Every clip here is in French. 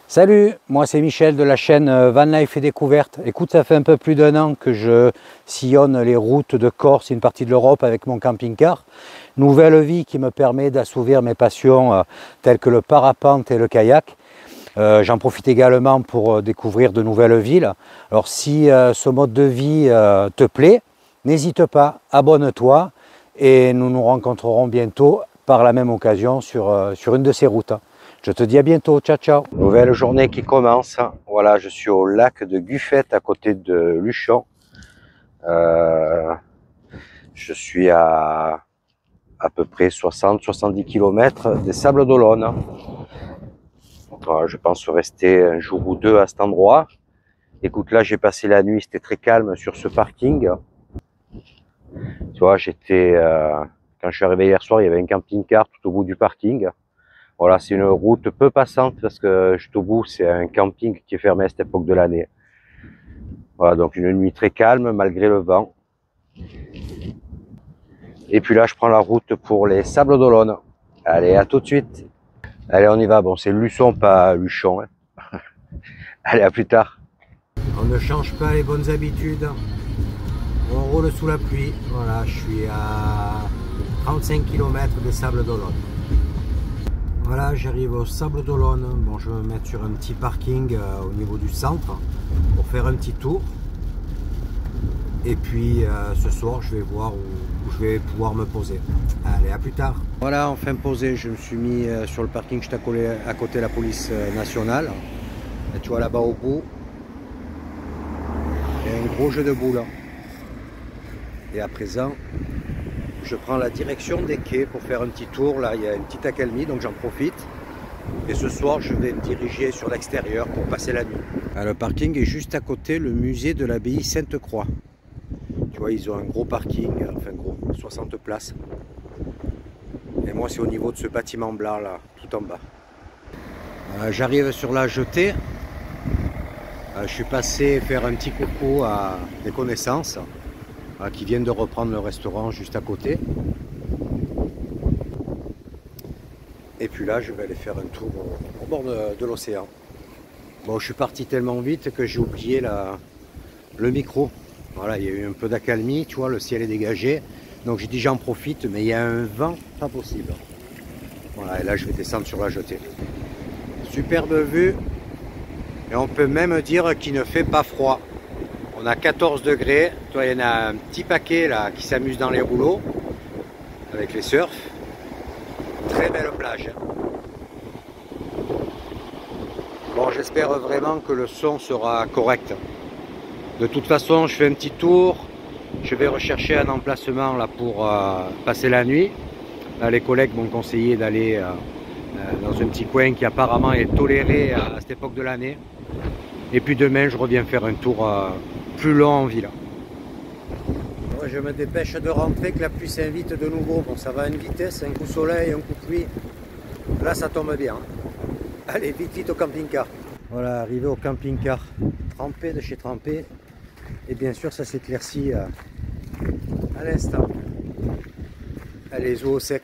Salut, moi c'est Michel de la chaîne Van Life et Découverte. Écoute, ça fait un peu plus d'un an que je sillonne les routes de Corse et une partie de l'Europe avec mon camping-car. Nouvelle vie qui me permet d'assouvir mes passions telles que le parapente et le kayak. J'en profite également pour découvrir de nouvelles villes. Alors si ce mode de vie te plaît, n'hésite pas, abonne-toi et nous nous rencontrerons bientôt par la même occasion sur une de ces routes. Je te dis à bientôt, ciao ciao. Nouvelle journée qui commence. Voilà, je suis au lac de Guffette à côté de Luchon. Je suis à peu près 60-70 km des Sables d'Olonne. Je pense rester un jour ou deux à cet endroit. Écoute, là j'ai passé la nuit, c'était très calme sur ce parking. Tu vois, quand je suis arrivé hier soir, il y avait un camping-car tout au bout du parking. Voilà, c'est une route peu passante parce que juste au bout, c'est un camping qui est fermé à cette époque de l'année. Voilà, donc une nuit très calme malgré le vent. Et puis là, je prends la route pour les Sables d'Olonne. Allez, à tout de suite. Allez, on y va. Bon, c'est Luçon, pas Luchon. Hein. Allez, à plus tard. On ne change pas les bonnes habitudes. On roule sous la pluie. Voilà, je suis à 35 km des Sables d'Olonne. Voilà, j'arrive aux Sables d'Olonne. Bon, je vais me mettre sur un petit parking au niveau du centre pour faire un petit tour. Et puis ce soir, je vais voir où je vais pouvoir me poser. Allez, à plus tard. Voilà, enfin posé, je me suis mis sur le parking juste à côté de la police nationale. Et tu vois là-bas au bout, il y a un gros jeu de boules. Et à présent, je prends la direction des quais pour faire un petit tour. Là, il y a une petite accalmie, donc j'en profite. Et ce soir, je vais me diriger sur l'extérieur pour passer la nuit. Le parking est juste à côté, le musée de l'abbaye Sainte-Croix. Tu vois, ils ont un gros parking, enfin gros, 60 places. Et moi, c'est au niveau de ce bâtiment blanc, là, tout en bas. J'arrive sur la jetée. Je suis passé faire un petit coucou à des connaissances qui viennent de reprendre le restaurant juste à côté. Et puis là, je vais aller faire un tour au bord de l'océan. Bon, je suis parti tellement vite que j'ai oublié le micro. Voilà, il y a eu un peu d'accalmie, tu vois, le ciel est dégagé. Donc j'ai dit j'en profite, mais il y a un vent pas possible. Voilà, et là je vais descendre sur la jetée. Superbe vue. Et on peut même dire qu'il ne fait pas froid. On a 14 degrés. Toi, il y en a un petit paquet là qui s'amuse dans les rouleaux avec les surfs. Très belle plage. Bon, j'espère vraiment que le son sera correct. De toute façon, je fais un petit tour. Je vais rechercher un emplacement là pour passer la nuit. Là, les collègues m'ont conseillé d'aller dans un petit coin qui apparemment est toléré à cette époque de l'année. Et puis demain, je reviens faire un tour plus long en ville. Ouais, je me dépêche de rentrer que la pluie s'invite de nouveau. Bon, ça va à une vitesse, un coup soleil, un coup pluie. Là, ça tombe bien. Allez, vite, vite au camping-car. Voilà, arrivé au camping-car. Trempé de chez Trempé. Et bien sûr, ça s'éclaircit à l'instant. Allez, eaux au sec.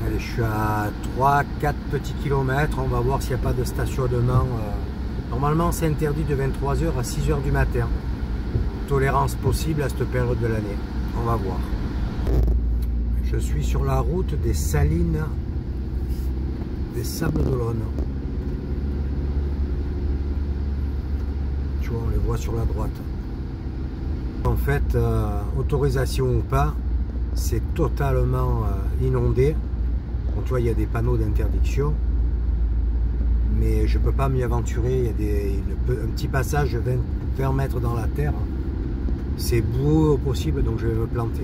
Allez, je suis à 3-4 petits kilomètres. On va voir s'il n'y a pas de stationnement. Normalement, c'est interdit de 23h à 6h du matin. Tolérance possible à cette période de l'année. On va voir. Je suis sur la route des Salines des Sables d'Olonne. Tu vois, on les voit sur la droite. En fait, autorisation ou pas, c'est totalement inondé. Donc, tu vois, il y a des panneaux d'interdiction. Mais je ne peux pas m'y aventurer. Il y a un petit passage de 20 mètres dans la terre. C'est beau au possible, donc je vais me planter.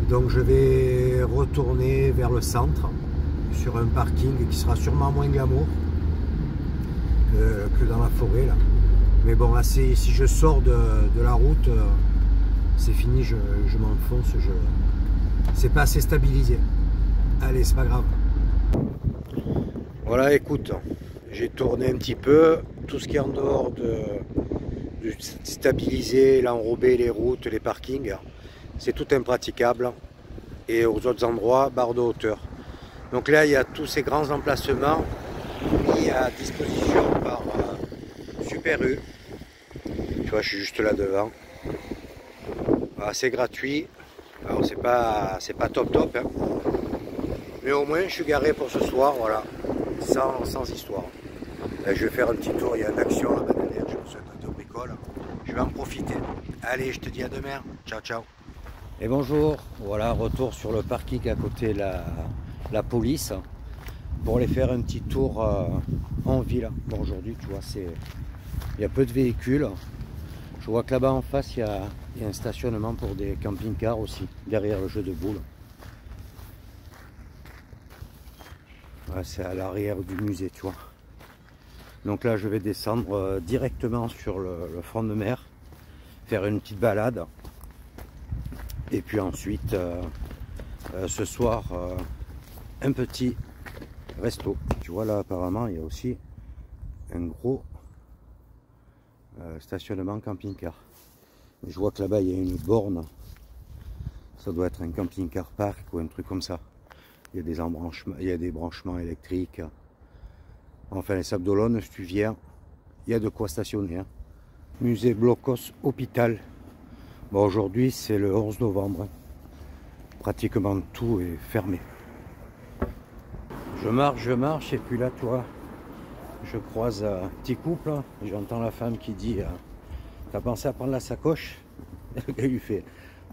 Donc je vais retourner vers le centre, sur un parking qui sera sûrement moins glamour que dans la forêt là. Mais bon, là, si je sors de la route, c'est fini, je m'enfonce, c'est pas assez stabilisé. Allez, c'est pas grave. Voilà, écoute, j'ai tourné un petit peu, tout ce qui est en dehors de stabiliser, l'enrober, les routes, les parkings, c'est tout impraticable. Et aux autres endroits, barre de hauteur. Donc là, il y a tous ces grands emplacements mis à disposition par Super U. Tu vois, je suis juste là devant. Voilà, c'est gratuit. Alors c'est pas top, hein. Mais au moins je suis garé pour ce soir, voilà, sans histoire. Là, je vais faire un petit tour, il y a une action là-bas derrière, je me souhaite de bricole. Je vais en profiter. Allez, je te dis à demain. Ciao, ciao. Et bonjour, voilà, retour sur le parking à côté de la police pour aller faire un petit tour en ville. Bon, aujourd'hui, tu vois, il y a peu de véhicules. Je vois que là-bas en face, il y a un stationnement pour des camping-cars aussi, derrière le jeu de boules. Ouais, c'est à l'arrière du musée, tu vois. Donc là, je vais descendre directement sur le front de mer, faire une petite balade. Et puis ensuite, ce soir, un petit resto. Tu vois, là, apparemment, il y a aussi un gros stationnement camping-car. Je vois que là-bas, il y a une borne. Ça doit être un camping-car park ou un truc comme ça. Il y a des embranchements, il y a des branchements électriques. Enfin, les Sables d'Olonne, si tu viens, il y a de quoi stationner. Hein. Musée Blocos Hôpital. Bon, aujourd'hui, c'est le 11 novembre. Hein. Pratiquement tout est fermé. Je marche, et puis là, tu vois, je croise un petit couple. J'entends la femme qui dit t'as pensé à prendre la sacoche? Le gars lui fait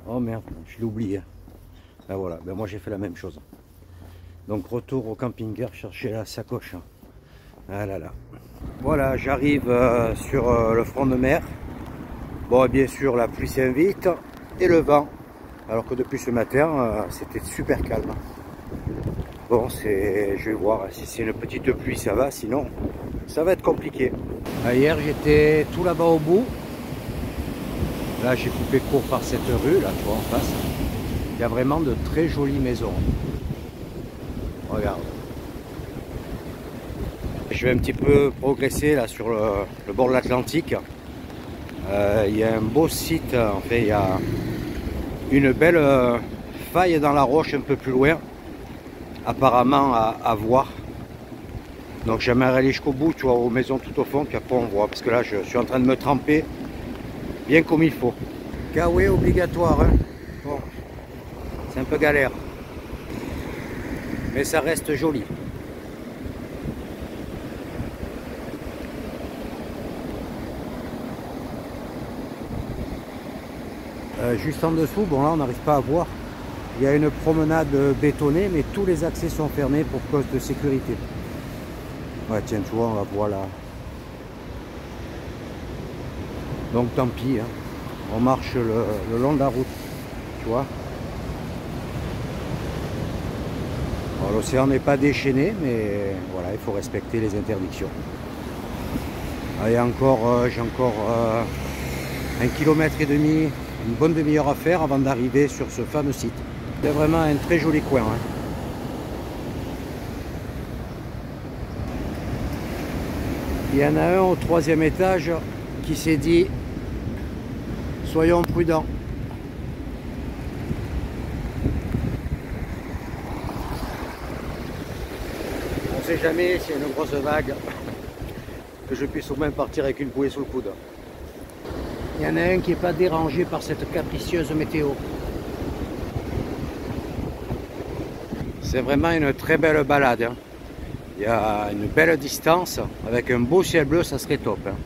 oh merde, je l'ai oublié. Ben voilà, ben moi j'ai fait la même chose. Donc retour au camping-car chercher la sacoche. Ah là là. Voilà, j'arrive sur le front de mer. Bon, bien sûr, la pluie s'invite et le vent. Alors que depuis ce matin, c'était super calme. Bon, je vais voir si c'est une petite pluie, ça va. Sinon, ça va être compliqué. Hier, j'étais tout là-bas au bout. Là, j'ai coupé court par cette rue, là, tu vois, en face. Il y a vraiment de très jolies maisons. Regarde. Je vais un petit peu progresser là sur le bord de l'Atlantique. Il y a un beau site, en fait, il y a une belle faille dans la roche un peu plus loin, apparemment à voir. Donc j'aimerais aller jusqu'au bout, tu vois, aux maisons tout au fond, puis après on voit, parce que là je suis en train de me tremper bien comme il faut. Kawaii obligatoire, hein. Bon, c'est un peu galère, mais ça reste joli. Juste en dessous, bon là on n'arrive pas à voir, il y a une promenade bétonnée, mais tous les accès sont fermés pour cause de sécurité. Ouais, tiens, tu vois, on la voit là. Donc tant pis, hein. On marche le long de la route, tu vois. Bon, l'océan n'est pas déchaîné, mais voilà, il faut respecter les interdictions. Ah, j'ai encore 1,5 km, une bonne demi-heure à faire avant d'arriver sur ce fameux site. C'est vraiment un très joli coin. Hein. Il y en a un au 3e étage qui s'est dit soyons prudents. On ne sait jamais s'il y a une grosse vague que je puisse au moins partir avec une bouée sous le coude. Il y en a un qui n'est pas dérangé par cette capricieuse météo. C'est vraiment une très belle balade. Hein. Il y a une belle distance. Avec un beau ciel bleu, ça serait top. Hein.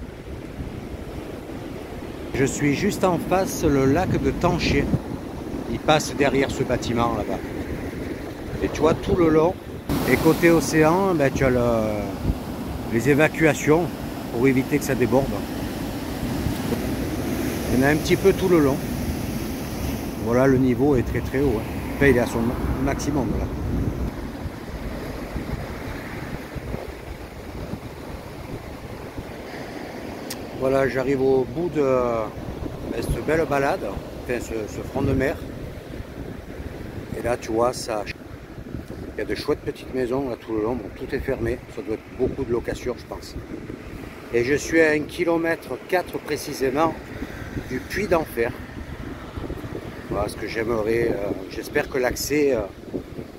Je suis juste en face le lac de Tanché. Il passe derrière ce bâtiment là-bas. Et tu vois tout le long. Et côté océan, ben, tu as les évacuations pour éviter que ça déborde. Il y en a un petit peu tout le long. Voilà, le niveau est très très haut. Hein. Enfin, il est à son maximum là. Voilà, j'arrive au bout de cette belle balade, enfin ce front de mer. Et là, tu vois, ça, il y a de chouettes petites maisons là tout le long. Bon, tout est fermé, ça doit être beaucoup de location, je pense. Et je suis à 1,4 km précisément du Puy d'Enfer. Voilà ce que j'aimerais. J'espère que l'accès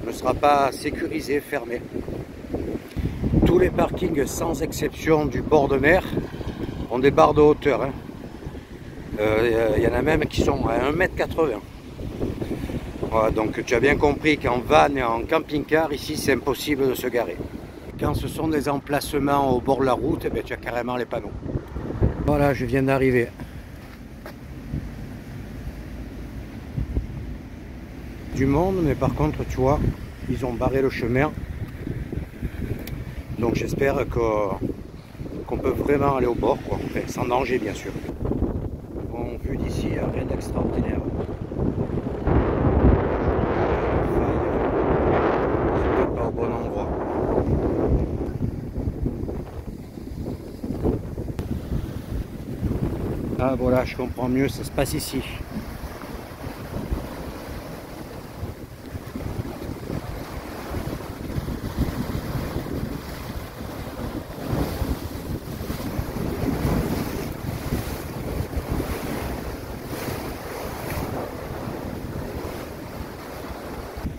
ne sera pas sécurisé, fermé. Tous les parkings, sans exception du bord de mer, ont des barres de hauteur. Y en a même qui sont à 1,80 m. Voilà, donc tu as bien compris qu'en van et en camping-car, ici, c'est impossible de se garer. Quand ce sont des emplacements au bord de la route, eh bien, tu as carrément les panneaux. Voilà, je viens d'arriver. Du monde, mais par contre, tu vois, ils ont barré le chemin. Donc j'espère qu'on peut vraiment aller au bord, quoi. Enfin, sans danger, bien sûr. Bon, vu d'ici, rien d'extraordinaire. C'est peut-être pas au bon endroit. Ah voilà, je comprends mieux, ça se passe ici.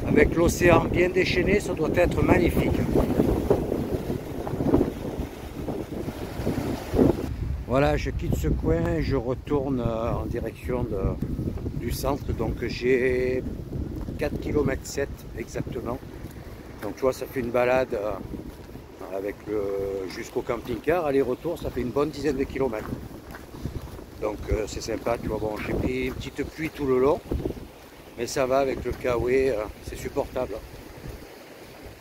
Avec l'océan bien déchaîné, ça doit être magnifique. Voilà, je quitte ce coin et je retourne en direction du centre. Donc j'ai 4,7 km exactement. Donc tu vois, ça fait une balade avec jusqu'au camping-car. Aller-retour, ça fait une bonne dizaine de kilomètres. Donc c'est sympa, tu vois. Bon, j'ai pris une petite pluie tout le long. Mais ça va avec le kawaii, c'est supportable.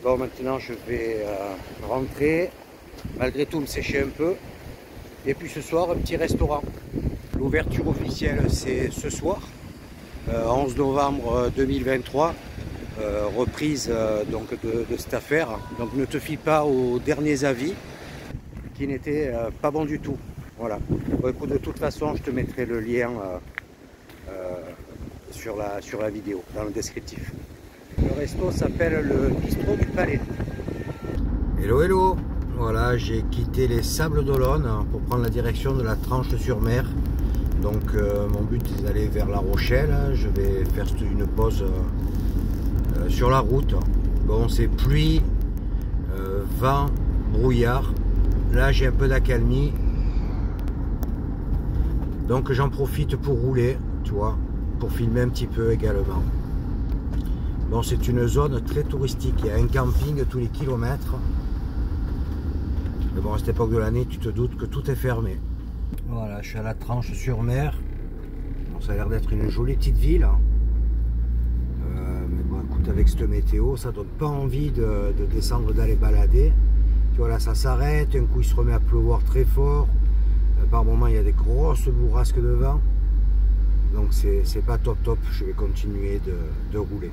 Bon, maintenant je vais rentrer, malgré tout me sécher un peu. Et puis ce soir, un petit restaurant. L'ouverture officielle, c'est ce soir, 11 novembre 2023, reprise donc de cette affaire. Donc ne te fie pas aux derniers avis, qui n'étaient pas bons du tout. Voilà. Bon, écoute, de toute façon, je te mettrai le lien sur la vidéo, dans le descriptif. Le resto s'appelle le Bistrot du Palais. Hello, hello. Voilà, j'ai quitté les Sables d'Olonne pour prendre la direction de la Tranche-sur-Mer. Donc mon but est d'aller vers La Rochelle. Je vais faire une pause sur la route. Bon, c'est pluie, vent, brouillard. Là, j'ai un peu d'accalmie. Donc j'en profite pour rouler, tu vois, pour filmer un petit peu également. Bon, c'est une zone très touristique. Il y a un camping tous les kilomètres. Mais bon, à cette époque de l'année, tu te doutes que tout est fermé. Voilà, je suis à la Tranche-sur-Mer. Bon, ça a l'air d'être une jolie petite ville. Mais bon, écoute, avec cette météo, ça donne pas envie de descendre, d'aller balader. Tu vois, là, ça s'arrête. Un coup, il se remet à pleuvoir très fort. Par moment, il y a des grosses bourrasques de vent. Donc, c'est pas top top. Je vais continuer de rouler.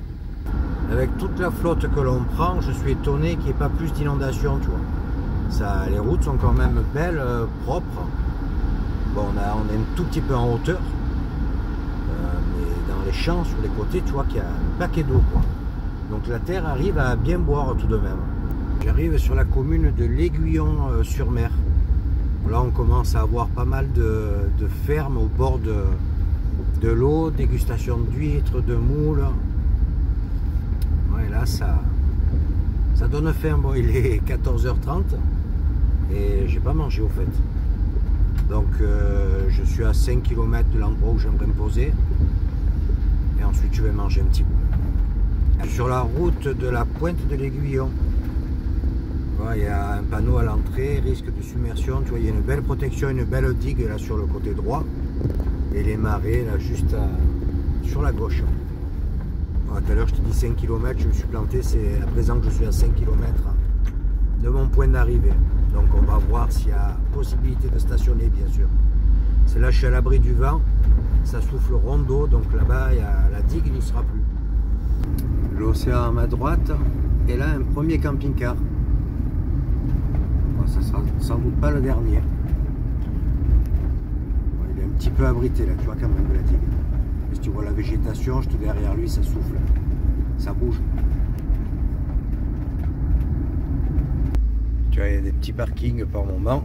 Avec toute la flotte que l'on prend, je suis étonné qu'il n'y ait pas plus d'inondations, tu vois. Les routes sont quand même belles, propres. Bon, on est un tout petit peu en hauteur, mais dans les champs, sur les côtés, tu vois qu'il y a un paquet d'eau, quoi. Donc la terre arrive à bien boire tout de même. J'arrive sur la commune de l'Aiguillon-sur-Mer. Là, on commence à avoir pas mal de fermes au bord de l'eau, dégustation d'huîtres, de moules. Ouais, là, ça donne faim. Bon, il est 14h30 et j'ai pas mangé au fait. Donc je suis à 5 km de l'endroit où j'aimerais me poser et ensuite je vais manger un petit peu. Sur la route de la pointe de l'Aiguillon, il y a un panneau à l'entrée, risque de submersion. Tu vois, il y a une belle protection, une belle digue là sur le côté droit et les marais là juste sur la gauche. Tout à l'heure je te dis 5 km, je me suis planté, c'est à présent que je suis à 5 km de mon point d'arrivée. Donc on va voir s'il y a possibilité de stationner, bien sûr. C'est là, je suis à l'abri du vent, ça souffle rondeau, donc là-bas la digue n'y sera plus. L'océan à ma droite, et là un premier camping-car. Bon, ça sera sans doute pas le dernier. Bon, il est un petit peu abrité là, tu vois quand même la digue. Si tu vois la végétation, juste derrière lui, ça souffle, ça bouge. Tu vois, il y a des petits parkings par moment.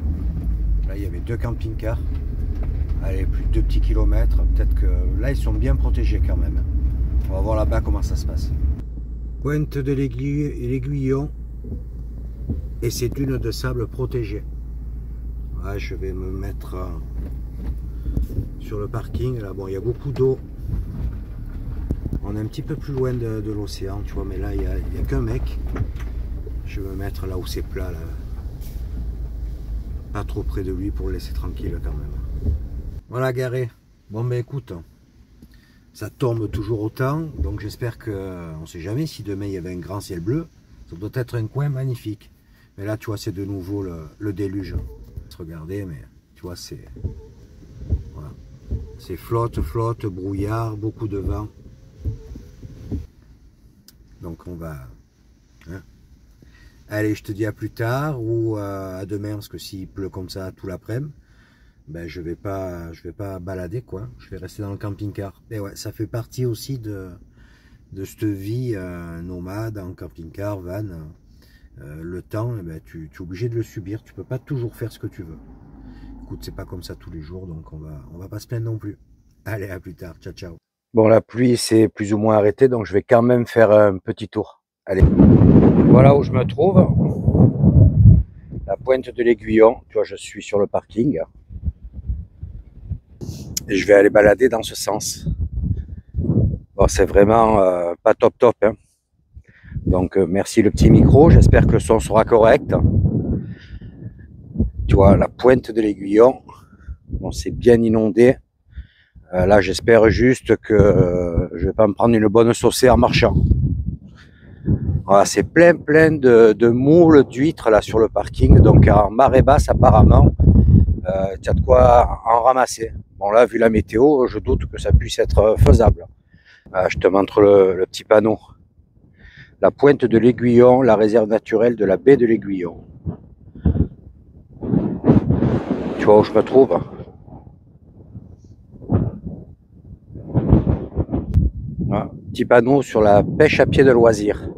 Là, il y avait 2 camping-cars. Allez, plus de 2 petits kilomètres. Peut-être que là, ils sont bien protégés quand même. On va voir là-bas comment ça se passe. Pointe de l'Aiguillon et ces dunes de sable protégées. Ouais, je vais me mettre sur le parking. Là, bon, il y a beaucoup d'eau. On est un petit peu plus loin de l'océan, tu vois, mais là, il n'y a qu'un mec. Je vais me mettre là où c'est plat, là. Pas trop près de lui pour le laisser tranquille quand même. Voilà, garé. Bon, ben écoute, ça tombe toujours autant, donc j'espère que, on sait jamais si demain il y avait un grand ciel bleu, ça doit être un coin magnifique. Mais là, tu vois, c'est de nouveau le déluge. Regardez, mais tu vois, c'est voilà. C'est flotte, brouillard, beaucoup de vent. Donc on va... Hein. Allez, je te dis à plus tard ou à demain, parce que s'il pleut comme ça tout l'après-midi, ben je vais pas balader quoi. Je vais rester dans le camping-car. Et ouais, ça fait partie aussi de cette vie nomade en camping-car, van. Le temps, eh ben, tu es obligé de le subir. Tu peux pas toujours faire ce que tu veux. Écoute, c'est pas comme ça tous les jours, donc on va pas se plaindre non plus. Allez, à plus tard. Ciao, ciao. Bon, la pluie s'est plus ou moins arrêtée, donc je vais quand même faire un petit tour. Allez. Voilà où je me trouve. La pointe de l'Aiguillon. Tu vois, je suis sur le parking. Et je vais aller balader dans ce sens. Bon, c'est vraiment pas top, hein. Donc, merci le petit micro. J'espère que le son sera correct. Tu vois, la pointe de l'Aiguillon. Bon, c'est bien inondé. Là, j'espère juste que je vais pas me prendre une bonne saucée en marchant. Voilà, c'est plein de moules d'huîtres là sur le parking. Donc, en marée basse, apparemment, tu as de quoi en ramasser. Bon, là, vu la météo, je doute que ça puisse être faisable. Je te montre le petit panneau. La pointe de l'Aiguillon, la réserve naturelle de la baie de l'Aiguillon. Tu vois où je me trouve? Voilà, petit panneau sur la pêche à pied de loisir.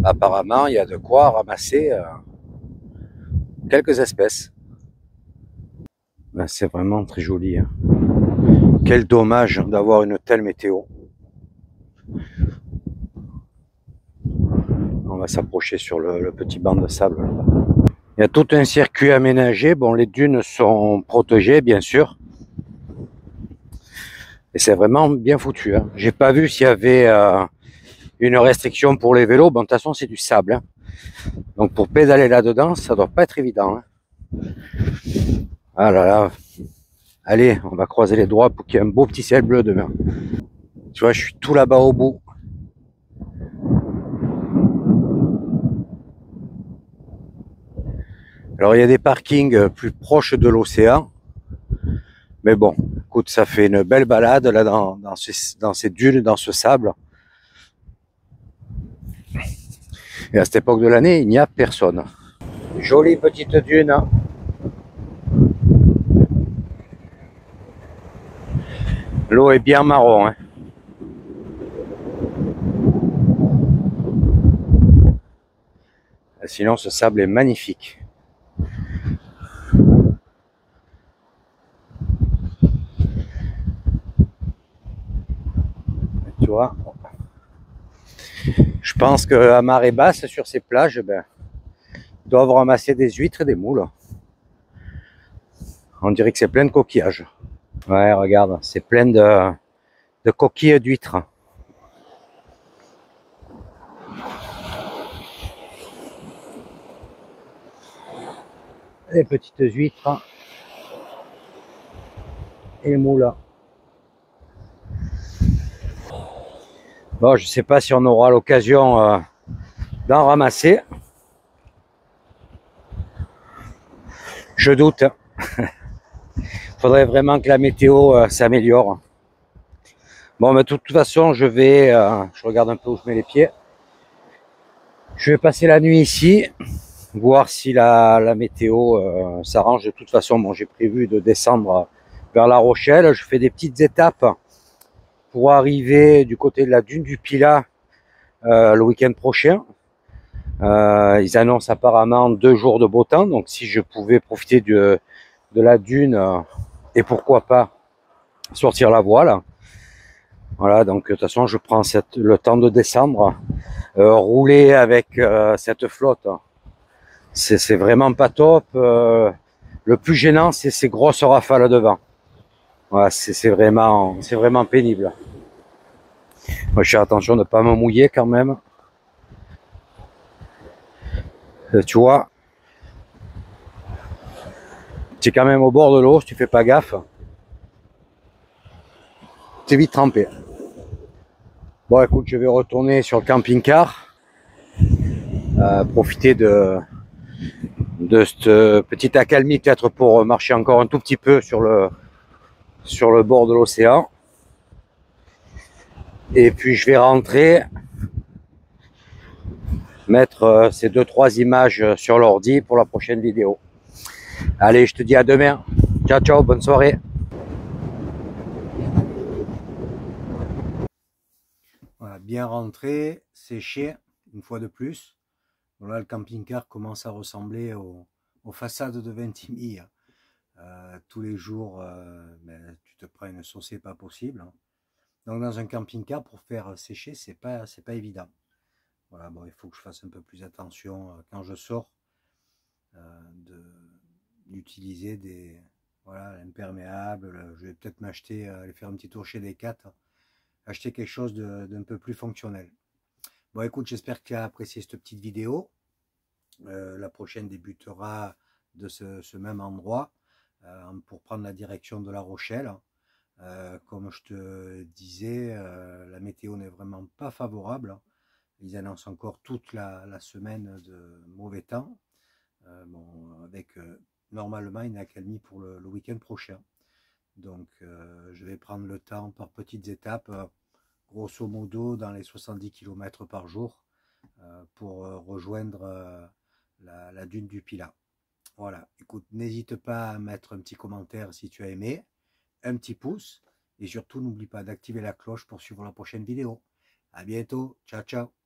Apparemment, il y a de quoi ramasser quelques espèces. Ben, c'est vraiment très joli, hein. Quel dommage d'avoir une telle météo. On va s'approcher sur le petit banc de sable là-bas. Il y a tout un circuit aménagé. Bon, les dunes sont protégées, bien sûr. Et c'est vraiment bien foutu, hein. J'ai pas vu s'il y avait une restriction pour les vélos. Bon, de toute façon, c'est du sable, hein. Donc, pour pédaler là-dedans, ça doit pas être évident, hein. Ah là là. Allez, on va croiser les doigts pour qu'il y ait un beau petit ciel bleu demain. Tu vois, je suis tout là-bas au bout. Alors, il y a des parkings plus proches de l'océan. Mais bon, écoute, ça fait une belle balade là dans ces dunes, dans ce sable. Et à cette époque de l'année, il n'y a personne. Jolie petite dune. L'eau est bien marron, hein. Sinon, ce sable est magnifique. Tu vois, je pense qu'à marée basse, sur ces plages, ben, ils doivent ramasser des huîtres et des moules. On dirait que c'est plein de coquillages. Ouais, regarde, c'est plein de coquilles d'huîtres. Les petites huîtres et les moules. Bon, je sais pas si on aura l'occasion d'en ramasser. Je doute. Faudrait vraiment que la météo s'améliore. Bon, mais de toute façon, je regarde un peu où je mets les pieds. Je vais passer la nuit ici, voir si la météo s'arrange. De toute façon, bon, j'ai prévu de descendre vers La Rochelle. Je fais des petites étapes pour arriver du côté de la dune du Pilat le week-end prochain. Ils annoncent apparemment 2 jours de beau temps, donc si je pouvais profiter de la dune et pourquoi pas sortir la voile. Voilà, donc de toute façon, je prends le temps de descendre. Rouler avec cette flotte, c'est vraiment pas top. Le plus gênant, c'est ces grosses rafales de vent. Voilà, c'est vraiment pénible. Moi, je fais attention de ne pas me mouiller quand même. Tu vois, tu es quand même au bord de l'eau, si tu fais pas gaffe, tu es vite trempé. Bon, écoute, je vais retourner sur le camping-car, profiter de cette petite accalmie peut-être pour marcher encore un tout petit peu sur le bord de l'océan. Et puis je vais rentrer, mettre ces 2-3 images sur l'ordi pour la prochaine vidéo. Allez, je te dis à demain. Ciao, ciao, bonne soirée. Voilà, bien rentré, séché, une fois de plus. Voilà, le camping-car commence à ressembler aux façades de Ventimille. Tous les jours, tu te prends une saucée pas possible. Hein. Donc dans un camping-car, pour faire sécher, c'est pas évident. Voilà, bon, il faut que je fasse un peu plus attention quand je sors d'utiliser des imperméables. Je vais peut-être m'acheter, aller faire un petit tour chez Decat, acheter quelque chose d'un peu plus fonctionnel. Bon, écoute, j'espère que tu as apprécié cette petite vidéo. La prochaine débutera de ce même endroit pour prendre la direction de La Rochelle. Comme je te disais, la météo n'est vraiment pas favorable. Ils annoncent encore toute la semaine de mauvais temps. Bon, avec normalement une accalmie pour le week-end prochain. Donc je vais prendre le temps par petites étapes, grosso modo dans les 70 km par jour, pour rejoindre la dune du Pilat. Voilà, écoute, n'hésite pas à mettre un petit commentaire si tu as aimé, un petit pouce, et surtout n'oublie pas d'activer la cloche pour suivre la prochaine vidéo. À bientôt, ciao ciao.